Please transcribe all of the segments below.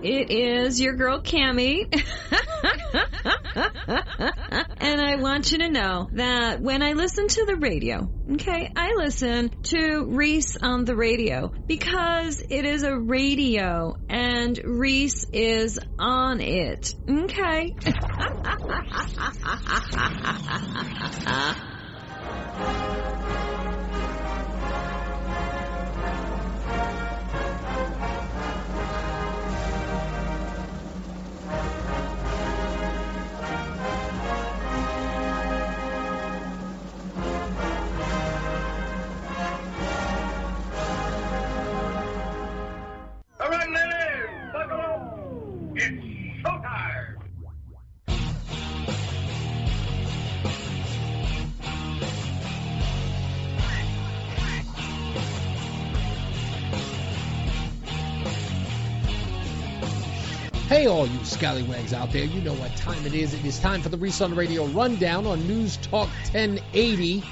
It is your girl, Cammie. And I want you to know that when I listen to the radio, okay, I listen to Reese on the radio because it is a radio and Reese is on it, okay? All right, ladies, buckle up. It's showtime. Hey, all you scallywags out there, you know what time it is. It is time for the Reese on the Radio Rundown on News Talk 1080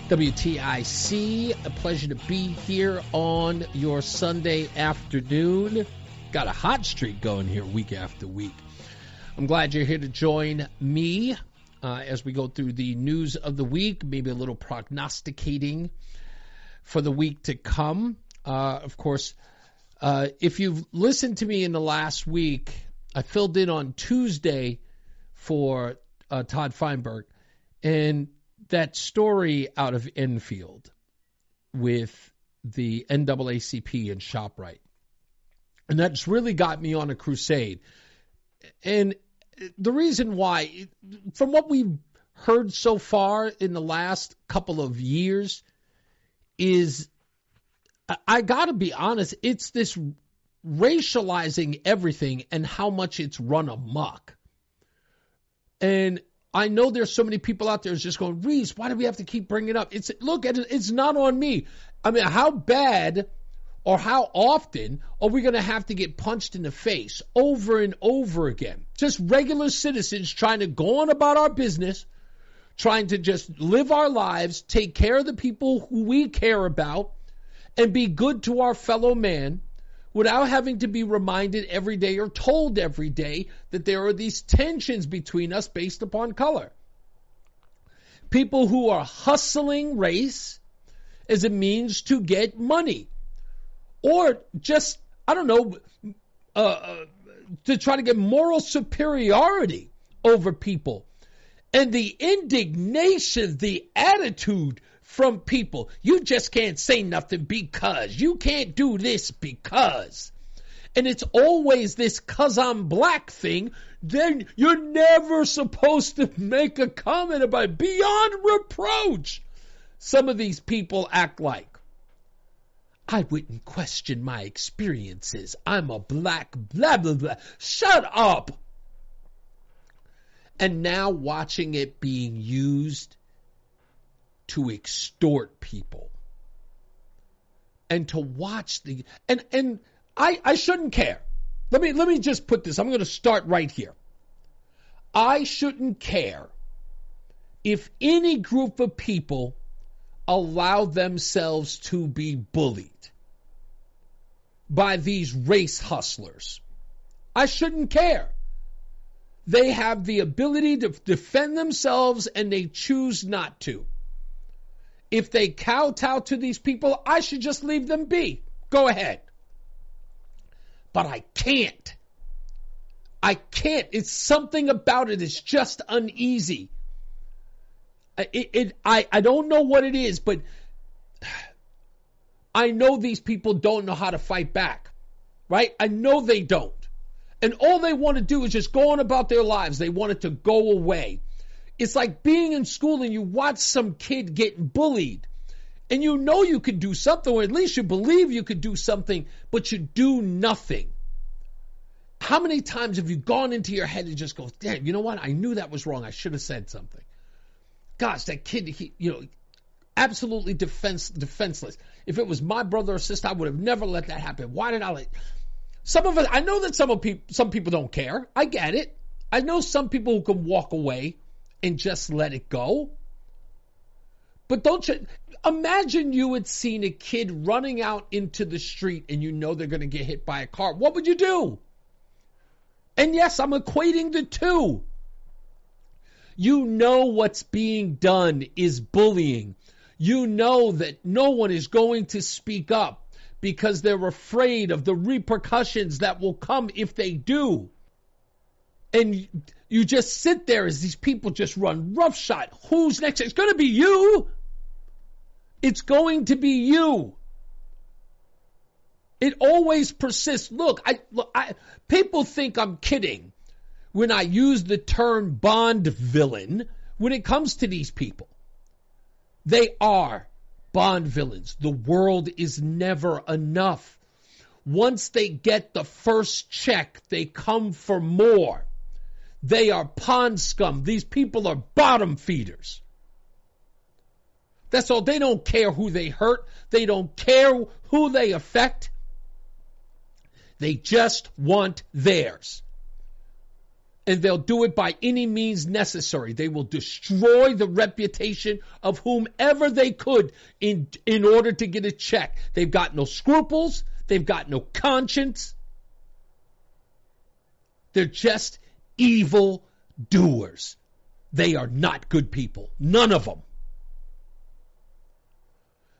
WTIC. A pleasure to be here on your Sunday afternoon. Got a hot streak going here week after week. I'm glad you're here to join me as we go through the news of the week, maybe a little prognosticating for the week to come. Of course, if you've listened to me in the last week, I filled in on Tuesday for Todd Feinberg, and that story out of Enfield with the NAACP and ShopRite. And that's really got me on a crusade. And the reason why, from what we've heard so far in the last couple of years, is, I got to be honest, it's this racializing everything and how much it's run amok. And I know there's so many people out there just going, Reese, why do we have to keep bringing it up? It's not on me. I mean, how bad or how often are we going to have to get punched in the face over and over again? Just regular citizens trying to go on about our business, trying to just live our lives, take care of the people who we care about, and be good to our fellow man without having to be reminded every day or told every day that there are these tensions between us based upon color. People who are hustling race as a means to get money, or just, I don't know, to try to get moral superiority over people. And the indignation, the attitude from people. You just can't say nothing because. You can't do this because. And it's always this 'cause I'm black thing. Then you're never supposed to make a comment about it. Beyond reproach. Some of these people act like, I wouldn't question my experiences. I'm a black blah, blah, blah. Shut up. And now watching it being used to extort people. And to watch the... And I shouldn't care. Let me just put this. I'm going to start right here. I shouldn't care if any group of people allow themselves to be bullied by these race hustlers. I shouldn't care. They have the ability to defend themselves and they choose not to. If they kowtow to these people, I should just leave them be. Go ahead. But I can't. I can't. It's something about it. It's just uneasy. I don't know what it is, but I know these people don't know how to fight back, right? I know they don't. And all they want to do is just go on about their lives. They want it to go away. It's like being in school and you watch some kid getting bullied and you know you could do something, or at least you believe you could do something, but you do nothing. How many times have you gone into your head and just go, damn, you know what? I knew that was wrong. I should have said something. Gosh, that kid, absolutely defenseless. If it was my brother or sister, I would have never let that happen. Why did I let... Some of us, I know that some people don't care. I get it. I know some people who can walk away and just let it go. But don't you imagine you had seen a kid running out into the street and you know they're going to get hit by a car. What would you do? And yes, I'm equating the two. You know what's being done is bullying. You know that no one is going to speak up because they're afraid of the repercussions that will come if they do. And you just sit there as these people just run roughshod. Who's next? It's going to be you. It's going to be you. It always persists. Look, people think I'm kidding when I use the term Bond villain when it comes to these people. They are Bond villains. The world is never enough. Once they get the first check, they come for more. They are pond scum. These people are bottom feeders. That's all. They don't care who they hurt. They don't care who they affect. They just want theirs. And they'll do it by any means necessary. They will destroy the reputation of whomever they could in order to get a check. They've got no scruples. They've got no conscience. They're just evil doers. They are not good people. None of them.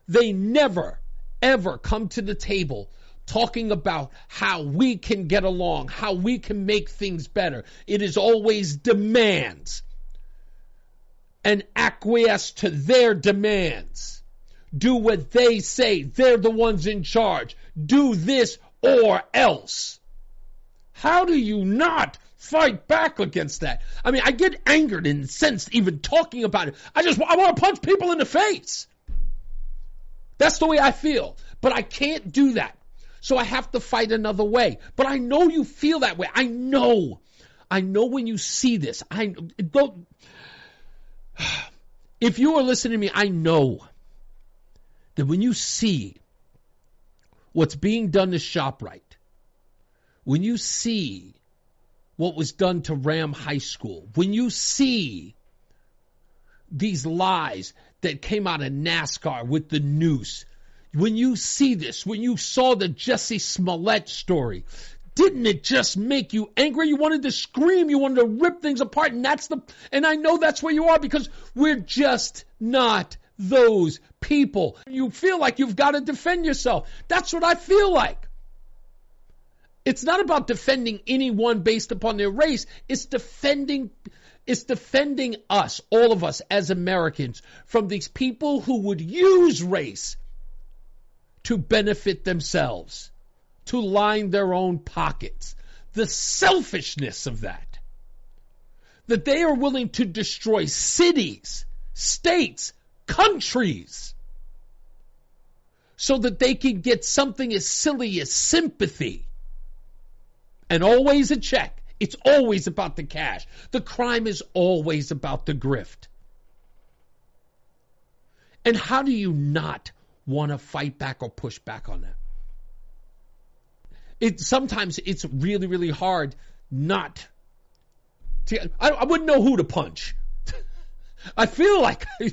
They never, ever come to the table talking about how we can get along, how we can make things better. It is always demands. And acquiesce to their demands. Do what they say. They're the ones in charge. Do this or else. How do you not fight back against that? I mean, I get angered and incensed even talking about it. I want to punch people in the face. That's the way I feel. But I can't do that. So I have to fight another way. But I know you feel that way. I know when you see this. If you are listening to me, I know that when you see what's being done to ShopRite, when you see what was done to Ram High School, when you see these lies that came out of NASCAR with the noose, when you see this, when you saw the Jussie Smollett story, didn't it just make you angry? You wanted to scream, you wanted to rip things apart, and I know that's where you are because we're just not those people. You feel like you've got to defend yourself. That's what I feel like. It's not about defending anyone based upon their race. It's defending us, all of us as Americans, from these people who would use race to benefit themselves, to line their own pockets. The selfishness of that. That they are willing to destroy cities, states, countries, so that they can get something as silly as sympathy. And always a check. It's always about the cash. The crime is always about the grift. And how do you not want to fight back or push back on that? Sometimes it's really, really hard not to. I wouldn't know who to punch. I feel like I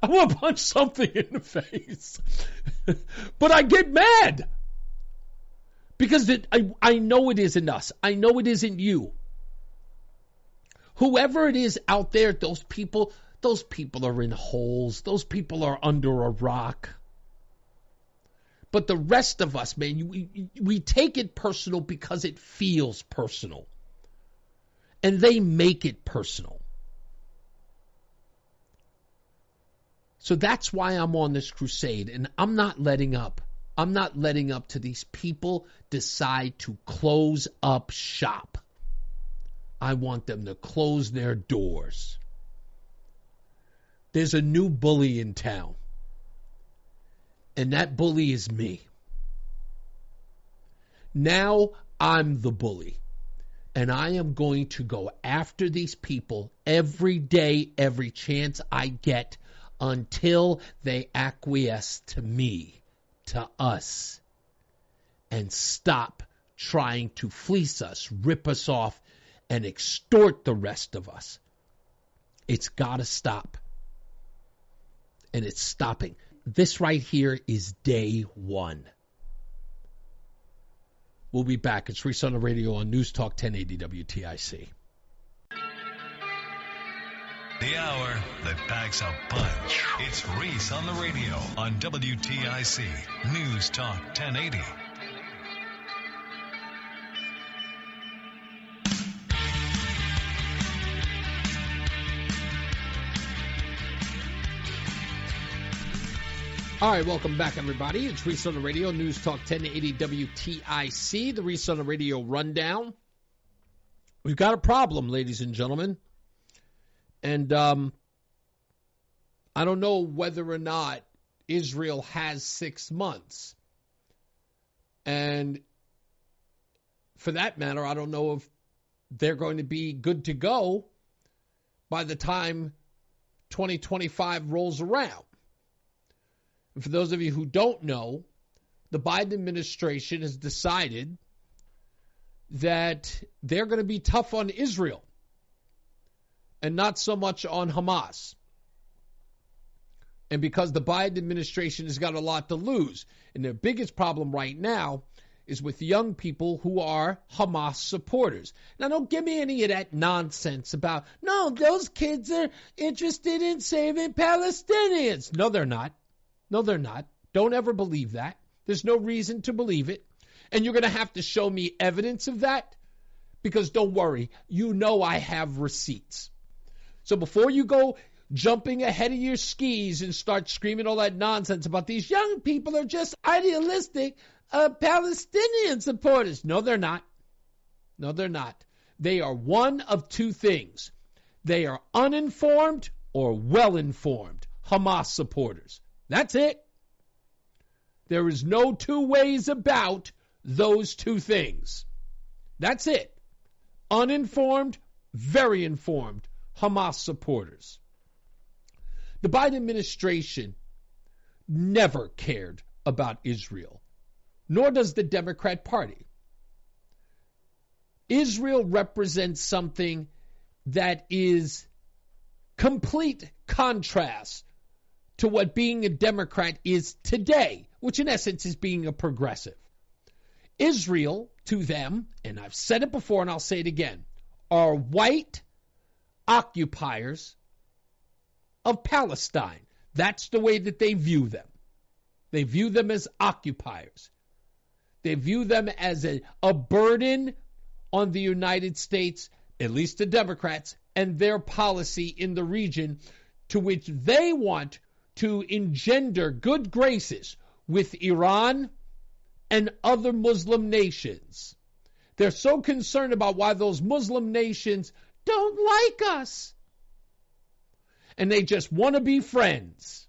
want to punch something in the face. But I get mad. Because I know it isn't us. I know it isn't you. Whoever it is out there, those people are in holes. Those people are under a rock. But the rest of us, man, we take it personal because it feels personal. And they make it personal. So that's why I'm on this crusade, and I'm not letting up. I'm not letting up to these people decide to close up shop. I want them to close their doors. There's a new bully in town. And that bully is me. Now I'm the bully. And I am going to go after these people every day, every chance I get, until they acquiesce to me, to us, and stop trying to fleece us, rip us off, and extort the rest of us. It's got to stop. And it's stopping. This right here is day one. We'll be back. It's Reese on the Radio on News Talk 1080 WTIC. The hour that packs a punch. It's Reese on the Radio on WTIC News Talk 1080. All right, welcome back, everybody. It's Reese on the Radio, News Talk 1080 WTIC, the Reese on the Radio rundown. We've got a problem, ladies and gentlemen. And I don't know whether or not Israel has 6 months. And for that matter, I don't know if they're going to be good to go by the time 2025 rolls around. And for those of you who don't know, the Biden administration has decided that they're going to be tough on Israel and not so much on Hamas. And because the Biden administration has got a lot to lose, and their biggest problem right now is with young people who are Hamas supporters. Now, don't give me any of that nonsense about, no, those kids are interested in saving Palestinians. No, they're not. No, they're not. Don't ever believe that. There's no reason to believe it. And you're going to have to show me evidence of that, because don't worry, you know I have receipts. So before you go jumping ahead of your skis and start screaming all that nonsense about these young people are just idealistic Palestinian supporters. No, they're not. No, they're not. They are one of two things. They are uninformed or well-informed Hamas supporters. That's it. There is no two ways about those two things. That's it. Uninformed, very informed Hamas supporters. The Biden administration never cared about Israel, nor does the Democrat Party. Israel represents something that is complete contrast to what being a Democrat is today, which in essence is being a progressive. Israel, to them, and I've said it before and I'll say it again, are white occupiers of Palestine. That's the way that they view them. They view them as occupiers. They view them as a burden on the United States, at least the Democrats, and their policy in the region, to which they want to engender good graces with Iran and other Muslim nations. They're so concerned about why those Muslim nations don't like us. And they just want to be friends.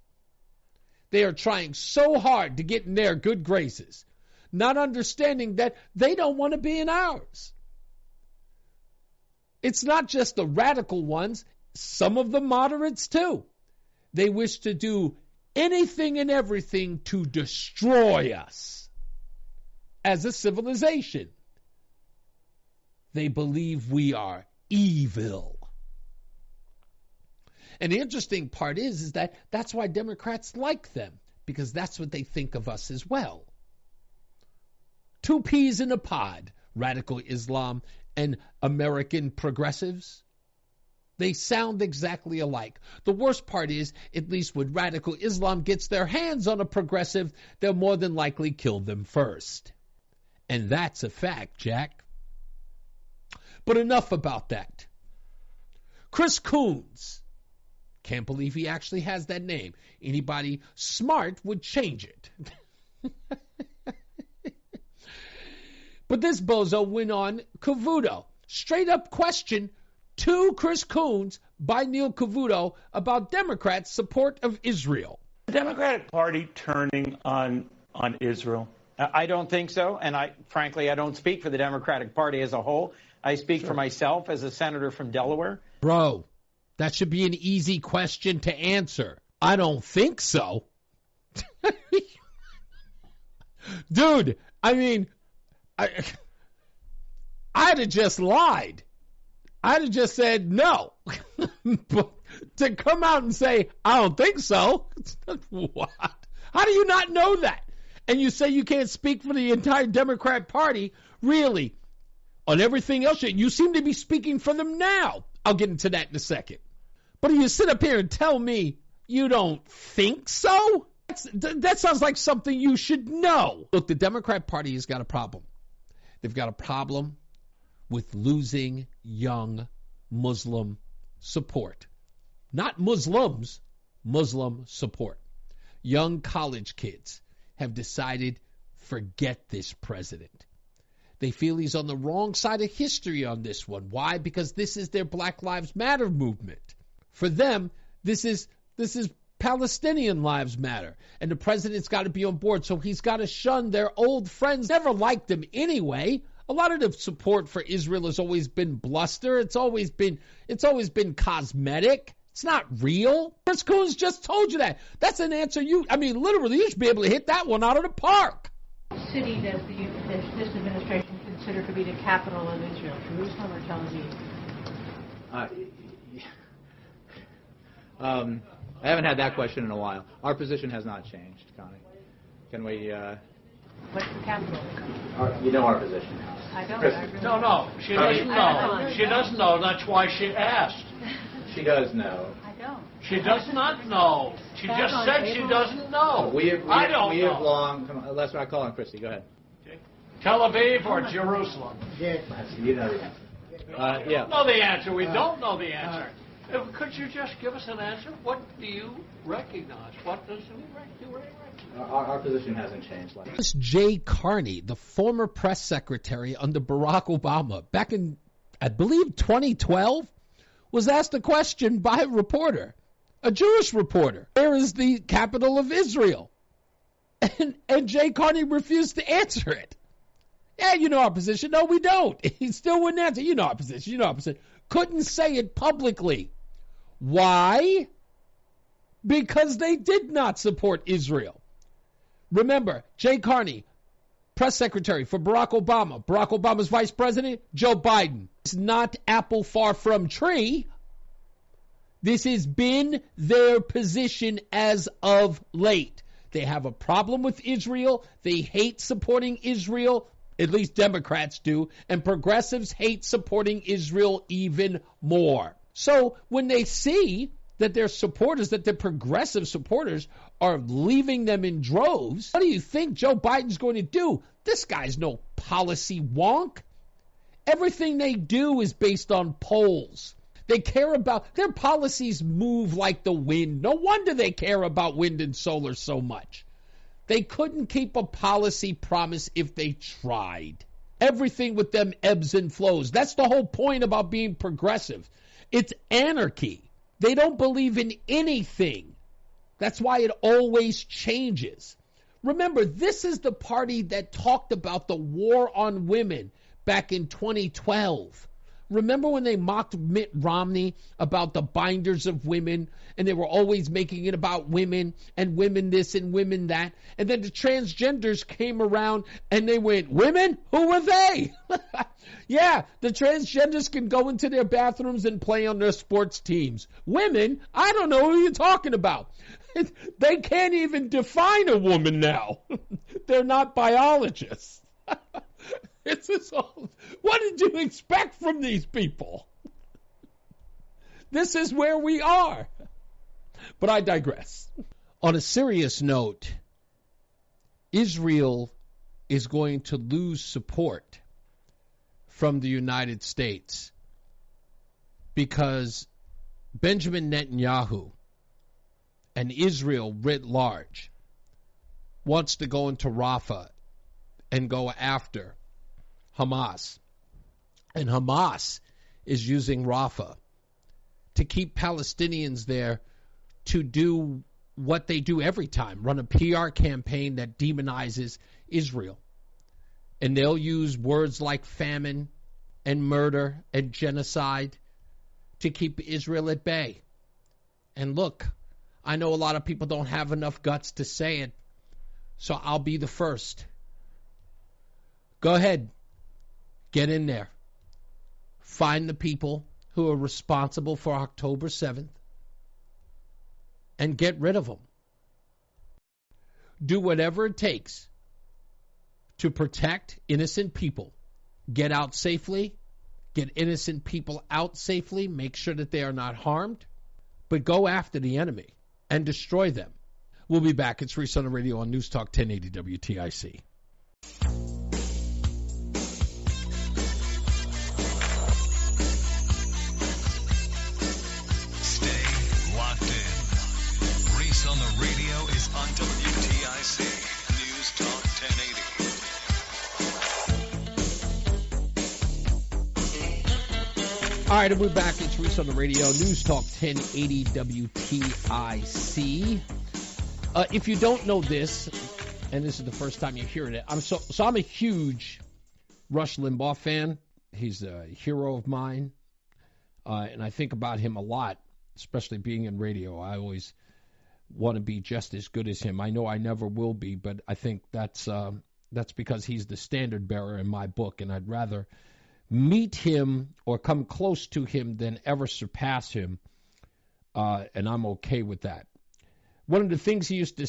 They are trying so hard to get in their good graces, not understanding that they don't want to be in ours. It's not just the radical ones, some of the moderates too. They wish to do anything and everything to destroy us as a civilization. They believe we are evil. And the interesting part is that that's why Democrats like them, because that's what they think of us as well. Two peas in a pod, radical Islam and American progressives. They sound exactly alike. The worst part is, at least when radical Islam gets their hands on a progressive, they'll more than likely kill them first. And that's a fact, Jack. But enough about that. Chris Coons. Can't believe he actually has that name. Anybody smart would change it. But this bozo went on Cavuto. Straight up question to Chris Coons by Neil Cavuto about Democrats' support of Israel. The Democratic Party turning on Israel? I don't think so, and frankly, I don't speak for the Democratic Party as a whole. I speak for myself as a senator from Delaware. Bro, that should be an easy question to answer. I don't think so. Dude, I mean, I'd have just lied. I'd have just said no. But to come out and say, I don't think so, what? How do you not know that? and you say you can't speak for the entire Democrat Party, really, on everything else, you seem to be speaking for them now. I'll get into that in a second. But you sit up here and tell me you don't think so? That sounds like something you should know. Look, the Democrat Party has got a problem. They've got a problem with losing young Muslim support. Not Muslims, Muslim support. Young college kids have decided, forget this president. They feel he's on the wrong side of history on this one. Why? Because this is their Black Lives Matter movement. For them, this is Palestinian lives matter. And the president's got to be on board, so he's got to shun their old friends. Never liked them anyway. A lot of the support for Israel has always been bluster. It's always been cosmetic. It's not real. Chris Coons just told you that. That's an answer literally, you should be able to hit that one out of the park. City does this administration consider to be the capital of Israel, Jerusalem or Tel Aviv? I haven't had that question in a while. Our position has not changed, Connie. Can we... What's the capital? You know our position. I don't. No, she doesn't know. She doesn't know. That's why she asked. She does know. I don't. She does not know. She just said she doesn't know. I don't know. Long... Come on, let's not call on Christy. Go ahead. Okay. Tel Aviv or Jerusalem? You know the answer. We don't know the answer. We don't know the answer. Could you just give us an answer? What do you recognize? What does you recognize? Our position hasn't changed. This Jay Carney, the former press secretary under Barack Obama, back in, I believe, 2012, was asked a question by a reporter, a Jewish reporter. Where is the capital of Israel? And Jay Carney refused to answer it. Yeah, you know our position. No, we don't. He still wouldn't answer. You know our position. You know our position. Couldn't say it publicly. Why? Because they did not support Israel. Remember, Jay Carney, press secretary for Barack Obama. Barack Obama's vice president, Joe Biden. It's not apple far from tree. This has been their position as of late. They have a problem with Israel. They hate supporting Israel. At least Democrats do. And progressives hate supporting Israel even more. So when they see that their supporters, that their progressive supporters are leaving them in droves, what do you think Joe Biden's going to do? This guy's no policy wonk. Everything they do is based on polls. They care about, their policies move like the wind. No wonder they care about wind and solar so much. They couldn't keep a policy promise if they tried. Everything with them ebbs and flows. That's the whole point about being progressive. It's anarchy. They don't believe in anything. That's why it always changes. Remember, this is the party that talked about the war on women back in 2012. Remember when they mocked Mitt Romney about the binders of women, and they were always making it about women and women this and women that, and then the transgenders came around and they went, women? Who were they? Yeah, the transgenders can go into their bathrooms and play on their sports teams. Women? I don't know who you're talking about. They can't even define a woman now. They're not biologists. It's this all, what did you expect from these people? This is where we are. But I digress. On a serious note, Israel is going to lose support from the United States because Benjamin Netanyahu and Israel writ large wants to go into Rafah and go after Hamas. And Hamas is using Rafah to keep Palestinians there to do what they do every time, run a PR campaign that demonizes Israel. And they'll use words like famine and murder and genocide to keep Israel at bay. And look, I know a lot of people don't have enough guts to say it, so I'll be the first. Go ahead. Get in there. Find the people who are responsible for October 7th and get rid of them. Do whatever it takes to protect innocent people. Get out safely. Get innocent people out safely. Make sure that they are not harmed. But go after the enemy and destroy them. We'll be back. It's Reese on the Radio on News Talk 1080 WTIC. Stay locked in. Reese on the Radio is on WTIC News Talk 1080. All right, and we're back. It's Reese on the Radio, News Talk 1080 WTIC. If you don't know this, and this is the first time you're hearing it, I'm a huge Rush Limbaugh fan. He's a hero of mine, and I think about him a lot, especially being in radio. I always want to be just as good as him. I know I never will be, but I think that's because he's the standard bearer in my book, and I'd rather meet him or come close to him than ever surpass him, and I'm okay with that. One of the things he used to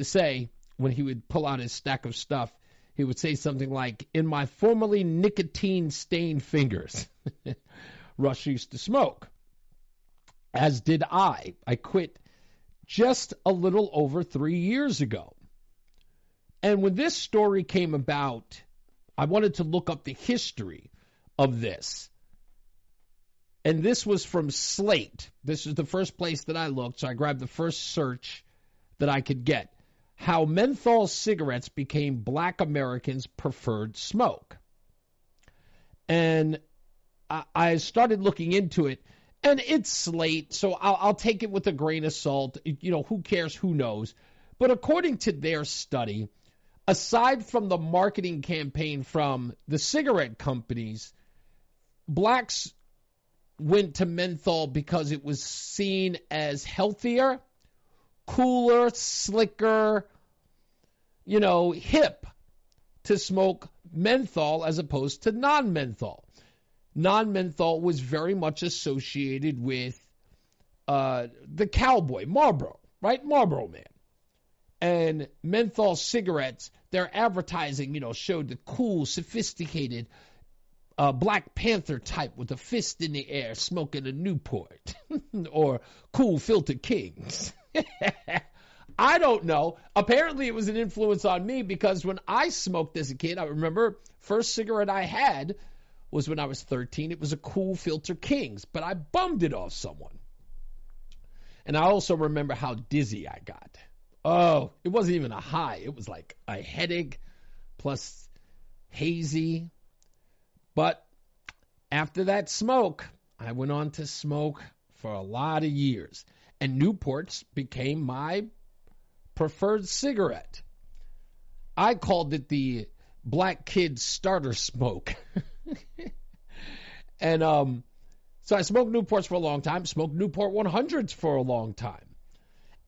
say when he would pull out his stack of stuff, he would say something like, "In my formerly nicotine-stained fingers." Rush used to smoke, as did I. I quit just a little over 3 years ago. And when this story came about, I wanted to look up the history of this. And this was from Slate. This is the first place that I looked, so I grabbed the first search that I could get. How menthol cigarettes became black Americans' preferred smoke. And I started looking into it, and it's Slate, so I'll take it with a grain of salt. You know, who cares? Who knows? But according to their study, aside from the marketing campaign from the cigarette companies, blacks went to menthol because it was seen as healthier, cooler, slicker, hip to smoke menthol as opposed to non-menthol. Non-menthol was very much associated with the cowboy, Marlboro, right? Marlboro Man. And menthol cigarettes, their advertising, showed the cool, sophisticated Black Panther type with a fist in the air smoking a Newport or cool filter kings. I don't know. Apparently it was an influence on me because when I smoked as a kid, I remember first cigarette I had was when I was 13. It was a cool filter kings, but I bummed it off someone. And I also remember how dizzy I got. Oh, it wasn't even a high. It was like a headache plus hazy. But after that smoke, I went on to smoke for a lot of years. And Newports became my preferred cigarette. I called it the black kid starter smoke. And so I smoked Newports for a long time, smoked Newport 100s for a long time.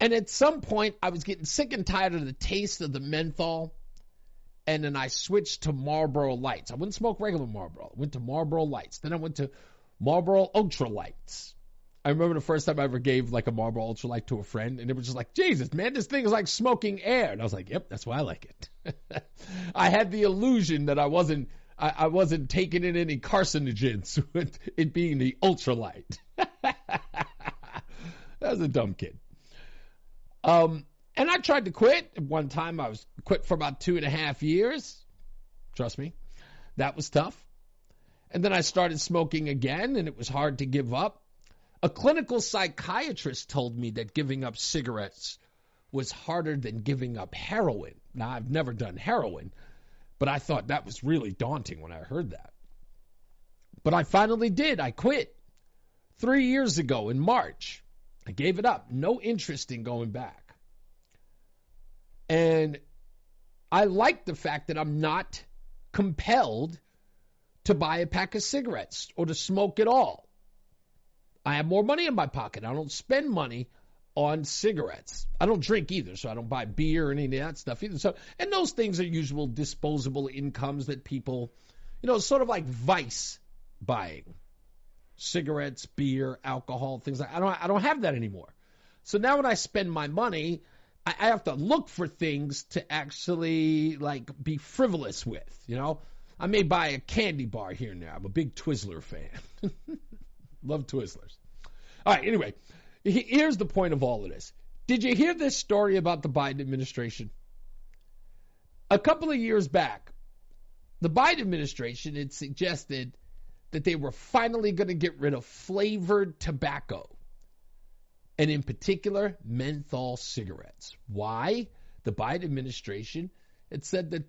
And at some point, I was getting sick and tired of the taste of the menthol. And then I switched to Marlboro Lights. I wouldn't smoke regular Marlboro. I went to Marlboro Lights. Then I went to Marlboro Ultra Lights. I remember the first time I ever gave like a Marlboro Ultra Light to a friend, and it was just like, Jesus, man, this thing is like smoking air. And I was like, yep, that's why I like it. I had the illusion that I wasn't taking in any carcinogens with it being the Ultra Light. That was a dumb kid. And I tried to quit. At one time, I was quit for about 2.5 years. Trust me, that was tough. And then I started smoking again, and it was hard to give up. A clinical psychiatrist told me that giving up cigarettes was harder than giving up heroin. Now, I've never done heroin, but I thought that was really daunting when I heard that. But I finally did. I quit 3 years ago in March. I gave it up. No interest in going back. And I like the fact that I'm not compelled to buy a pack of cigarettes or to smoke at all. I have more money in my pocket. I don't spend money on cigarettes. I don't drink either, so I don't buy beer or any of that stuff either. So, and those things are usual disposable incomes that people, sort of like vice buying. Cigarettes, beer, alcohol, things like that. I don't have that anymore. So now when I spend my money, I have to look for things to actually, like, be frivolous with, you know? I may buy a candy bar here and there. I'm a big Twizzler fan. Love Twizzlers. All right, anyway, here's the point of all of this. Did you hear this story about the Biden administration? A couple of years back, the Biden administration had suggested that they were finally going to get rid of flavored tobacco, and in particular, menthol cigarettes. Why? The Biden administration had said that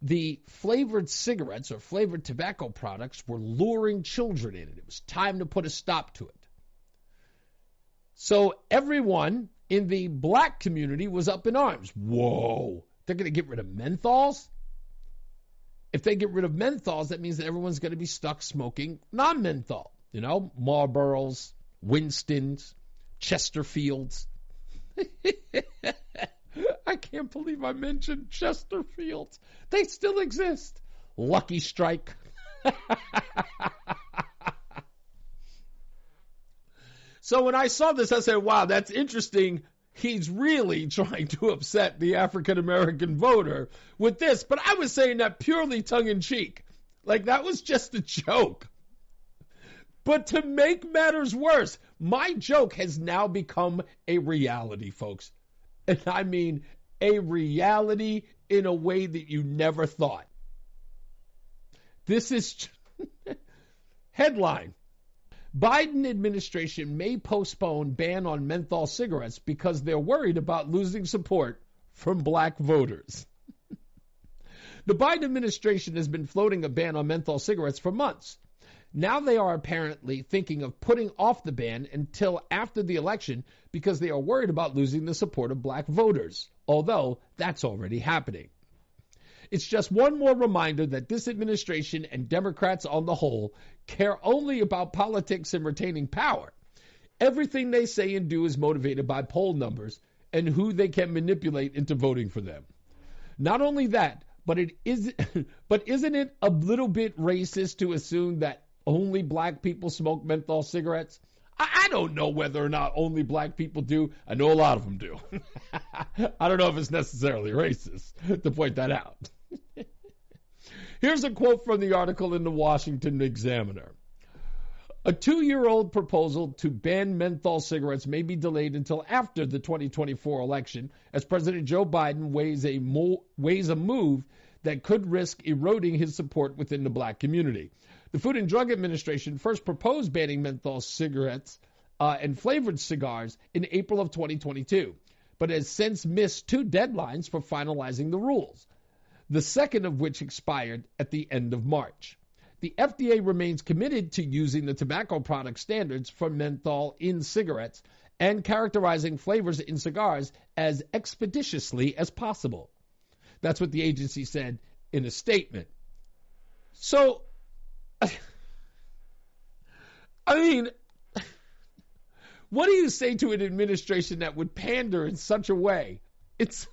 the flavored cigarettes or flavored tobacco products were luring children in, and it was time to put a stop to it. So everyone in the black community was up in arms. Whoa, they're going to get rid of menthols? If they get rid of menthols, that means that everyone's going to be stuck smoking non-menthol. You know, Marlboros, Winstons, Chesterfields. I can't believe I mentioned Chesterfields. They still exist. Lucky Strike. So when I saw this, I said, wow, that's interesting. He's really trying to upset the African-American voter with this. But I was saying that purely tongue-in-cheek. Like, that was just a joke. But to make matters worse, my joke has now become a reality, folks. And I mean a reality in a way that you never thought. This is headline. Biden administration may postpone ban on menthol cigarettes because they're worried about losing support from black voters. The Biden administration has been floating a ban on menthol cigarettes for months. Now they are apparently thinking of putting off the ban until after the election because they are worried about losing the support of black voters, although that's already happening. It's just one more reminder that this administration and Democrats on the whole care only about politics and retaining power. Everything they say and do is motivated by poll numbers and who they can manipulate into voting for them. Not only that, but isn't it a little bit racist to assume that only black people smoke menthol cigarettes? I don't know whether or not only black people do. I know a lot of them do. I don't know if it's necessarily racist to point that out. Here's a quote from the article in the Washington Examiner. A 2-year-old proposal to ban menthol cigarettes may be delayed until after the 2024 election as President Joe Biden weighs a move that could risk eroding his support within the black community. The Food and Drug Administration first proposed banning menthol cigarettes and flavored cigars in April of 2022, but has since missed 2 deadlines for finalizing the rules, the second of which expired at the end of March. The FDA remains committed to using the tobacco product standards for menthol in cigarettes and characterizing flavors in cigars as expeditiously as possible. That's what the agency said in a statement. So, I mean, what do you say to an administration that would pander in such a way? It's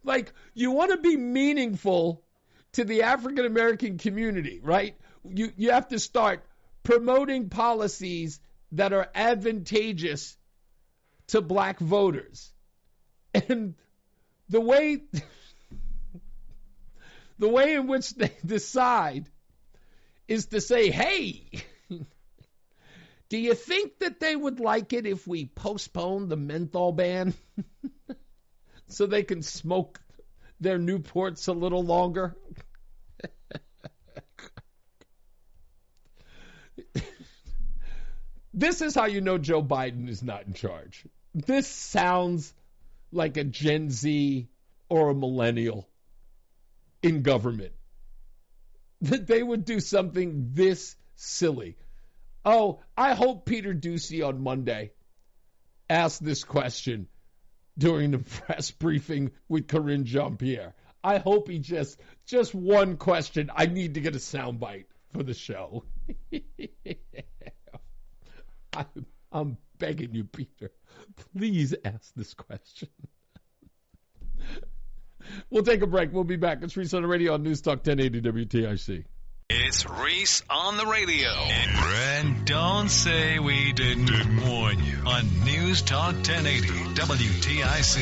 like, you want to be meaningful to the African-American community, right? You have to start promoting policies that are advantageous to black voters. And the way in which they decide is to say, hey, do you think that they would like it if we postpone the menthol ban so they can smoke their Newports a little longer? This is how you know Joe Biden is not in charge. This sounds like a Gen Z or a millennial in government. That they would do something this silly. Oh, I hope Peter Doocy on Monday asked this question during the press briefing with Karine Jean-Pierre. I hope he just one question. I need to get a soundbite for the show. I'm begging you, Peter. Please ask this question. We'll take a break. We'll be back. It's Reese on the radio on News Talk 1080 WTIC. It's Reese on the radio. And don't say we didn't warn you on News Talk 1080 WTIC.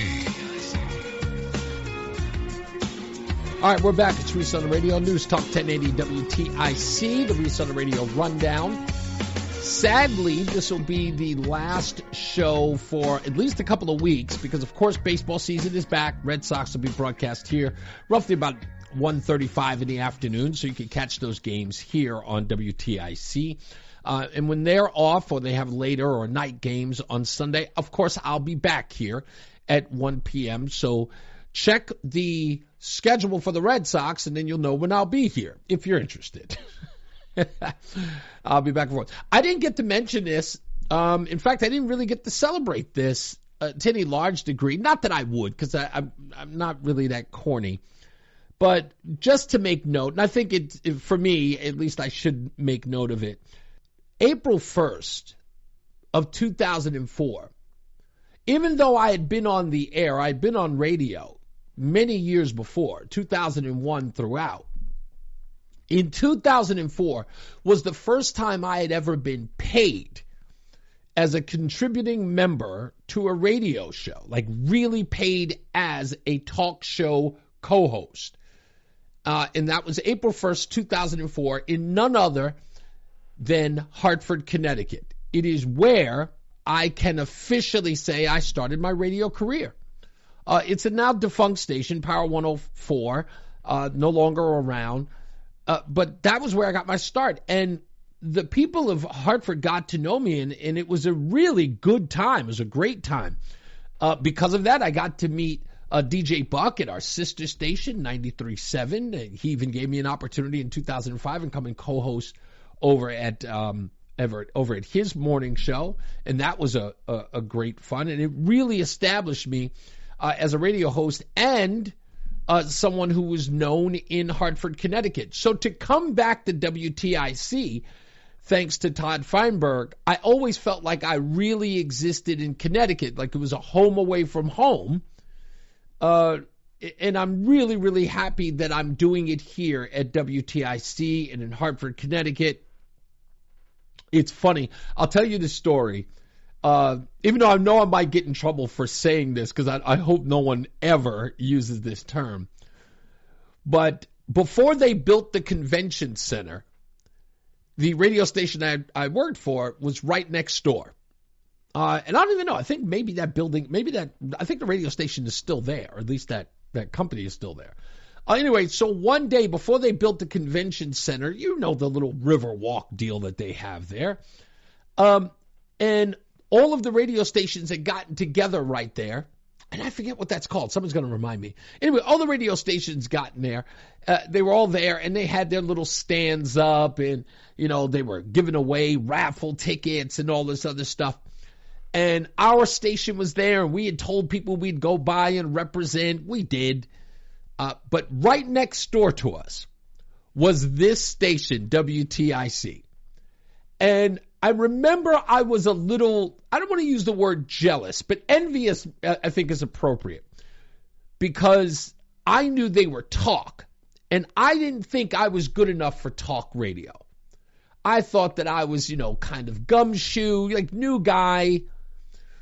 All right, we're back. It's Reese on the radio. News Talk 1080 WTIC, the Reese on the radio rundown. Sadly, this will be the last show for at least a couple of weeks because, of course, baseball season is back. Red Sox will be broadcast here roughly about 1:35 in the afternoon, so you can catch those games here on WTIC. And when they're off or they have later or night games on Sunday, of course, I'll be back here at 1 p.m. So check the schedule for the Red Sox, and then you'll know when I'll be here if you're interested. I'll be back and forth. I didn't get to mention this. In fact, I didn't really get to celebrate this to any large degree. Not that I would, because I'm not really that corny. But just to make note, and I think for me, at least I should make note of it. April 1st of 2004, even though I had been on the air, I'd been on radio many years before, 2001 throughout. In 2004 was the first time I had ever been paid as a contributing member to a radio show, like really paid as a talk show co-host. And that was April 1st, 2004, in none other than Hartford, Connecticut. It is where I can officially say I started my radio career. It's a now defunct station, Power 104, no longer around. But that was where I got my start. And the people of Hartford got to know me, and it was a really good time. It was a great time. Because of that, I got to meet DJ Buck at our sister station, 93.7. He even gave me an opportunity in 2005 and come and co-host over at his morning show. And that was a great fun. And it really established me as a radio host and someone who was known in Hartford, Connecticut. So to come back to WTIC, thanks to Todd Feinberg, I always felt like I really existed in Connecticut, like it was a home away from home. And I'm really, really happy that I'm doing it here at WTIC and in Hartford, Connecticut. It's funny. I'll tell you the story. Even though I know I might get in trouble for saying this, because I hope no one ever uses this term. But before they built the convention center, the radio station I worked for was right next door. And I don't even know. I think maybe that building, I think the radio station is still there, or at least that company is still there. Anyway, so one day before they built the convention center, you know the little river walk deal that they have there. And all of the radio stations had gotten together right there. And I forget what that's called. Someone's going to remind me. Anyway, all the radio stations got in there. They were all there, and they had their little stands up, and, you know, they were giving away raffle tickets and all this other stuff. And our station was there, and we had told people we'd go by and represent. We did. But right next door to us was this station, WTIC. And I remember I was a little, I don't want to use the word jealous, but envious, I think, is appropriate. Because I knew they were talk, and I didn't think I was good enough for talk radio. I thought that I was, kind of gumshoe, like new guy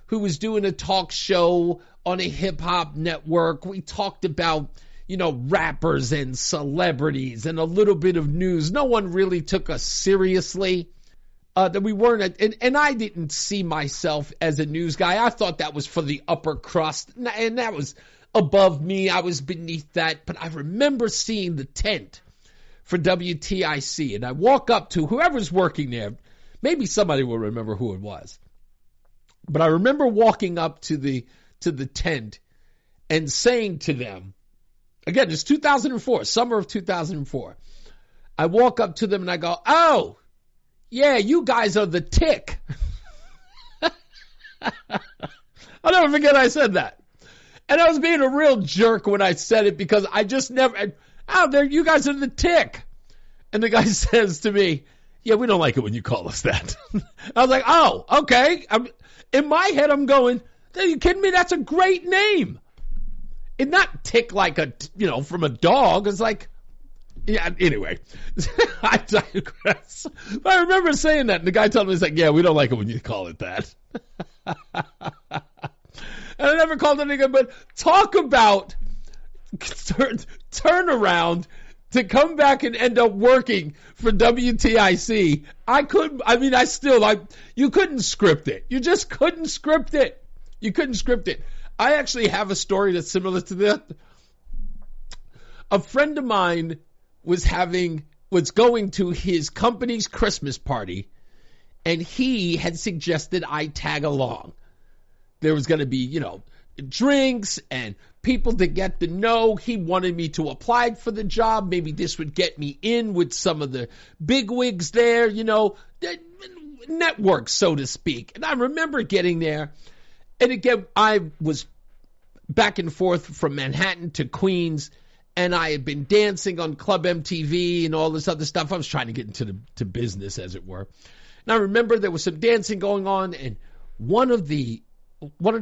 who was doing a talk show on a hip-hop network. We talked about, rappers and celebrities and a little bit of news. No one really took us seriously. That we weren't, and I didn't see myself as a news guy. I thought that was for the upper crust, and that was above me. I was beneath that. But I remember seeing the tent for WTIC, and I walk up to whoever's working there. Maybe somebody will remember who it was. But I remember walking up to the tent and saying to them, again, it's 2004, summer of 2004. I walk up to them and I go, "Oh, yeah, you guys are the tick." I'll never forget I said that. And I was being a real jerk when I said it because I just never, there, you guys are the tick. And the guy says to me, "Yeah, we don't like it when you call us that." I was like, "Oh, okay." In my head, I'm going, "Are you kidding me? That's a great name." It's not tick like from a dog. It's like, Yeah, anyway, I digress. I remember saying that, and the guy told me, he's like, yeah, we don't like it when you call it that. And I never called it anything, but talk about turn around to come back and end up working for WTIC. You couldn't script it. You just couldn't script it. You couldn't script it. I actually have a story that's similar to that. A friend of mine was going to his company's Christmas party, and he had suggested I tag along. There was going to be, drinks and people to get to know. He wanted me to apply for the job. Maybe this would get me in with some of the bigwigs there, network, so to speak. And I remember getting there. And again, I was back and forth from Manhattan to Queens, and I had been dancing on Club MTV and all this other stuff. I was trying to get into to business, as it were. And I remember there was some dancing going on, and one of the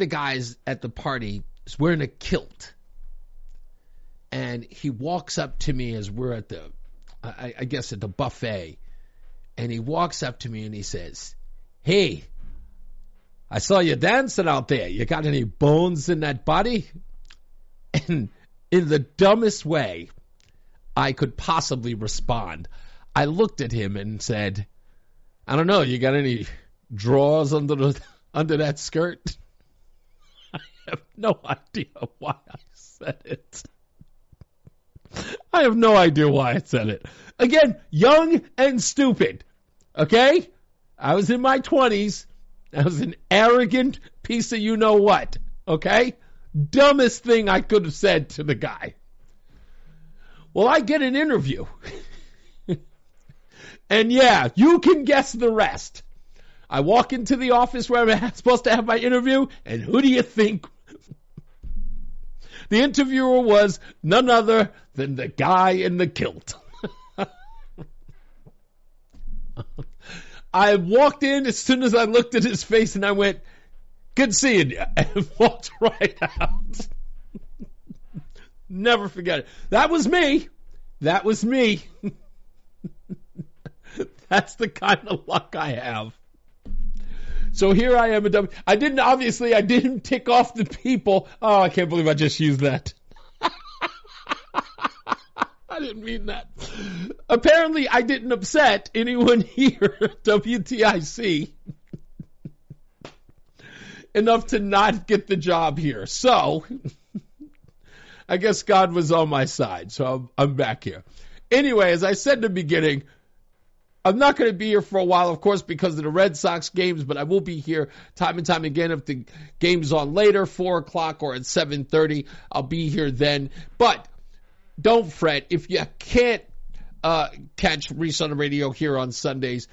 guys at the party is wearing a kilt. And he walks up to me as we're at I guess at the buffet. And he walks up to me and he says, "Hey, I saw you dancing out there. You got any bones in that body?" And in the dumbest way I could possibly respond, I looked at him and said, "I don't know, you got any drawers under that skirt?" I have no idea why I said it. I have no idea why I said it. Again, young and stupid. Okay? I was in my 20s. I was an arrogant piece of you-know-what. Okay? Dumbest thing I could have said to the guy. Well, I get an interview. And yeah, you can guess the rest. I walk into the office where I'm supposed to have my interview, and who do you think? The interviewer was none other than the guy in the kilt. I walked in as soon as I looked at his face, and I went, "Good seeing you," and walked right out. Never forget it. That was me. That was me. That's the kind of luck I have. So here I am. I didn't tick off the people. Oh, I can't believe I just used that. I didn't mean that. Apparently, I didn't upset anyone here at WTIC enough to not get the job here. So I guess God was on my side. So I'm back here. Anyway, as I said in the beginning, I'm not going to be here for a while, of course, because of the Red Sox games, but I will be here time and time again. If the game's on later, 4 o'clock or at 7:30, I'll be here then. But don't fret. If you can't catch Reese on the radio here on Sundays,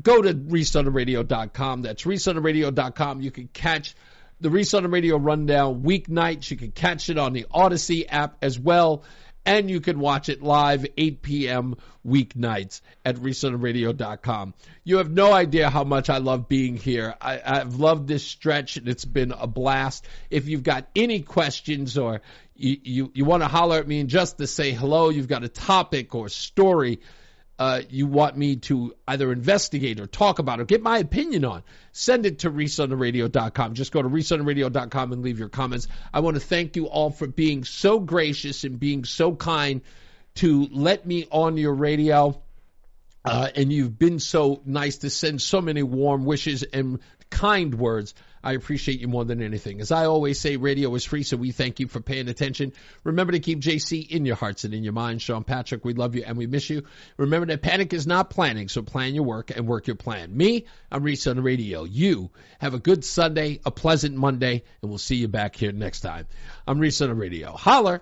go to ReeseOnTheRadio.com. That's ReeseOnTheRadio.com. You can catch the Reese on the Radio rundown weeknights. You can catch it on the Odyssey app as well. And you can watch it live 8 p.m. weeknights at ReeseOnTheRadio.com. You have no idea how much I love being here. I've loved this stretch, and it's been a blast. If you've got any questions or you want to holler at me and just to say hello, you've got a topic or story you want me to either investigate or talk about or get my opinion on, send it to ReeseOnTheRadio.com. Just go to ReeseOnTheRadio.com and leave your comments. I want to thank you all for being so gracious and being so kind to let me on your radio. And you've been so nice to send so many warm wishes and kind words. I appreciate you more than anything. As I always say, radio is free, so we thank you for paying attention. Remember to keep JC in your hearts and in your minds. Sean Patrick, we love you and we miss you. Remember that panic is not planning, so plan your work and work your plan. Me, I'm Reese on the radio. You have a good Sunday, a pleasant Monday, and we'll see you back here next time. I'm Reese on the radio. Holler.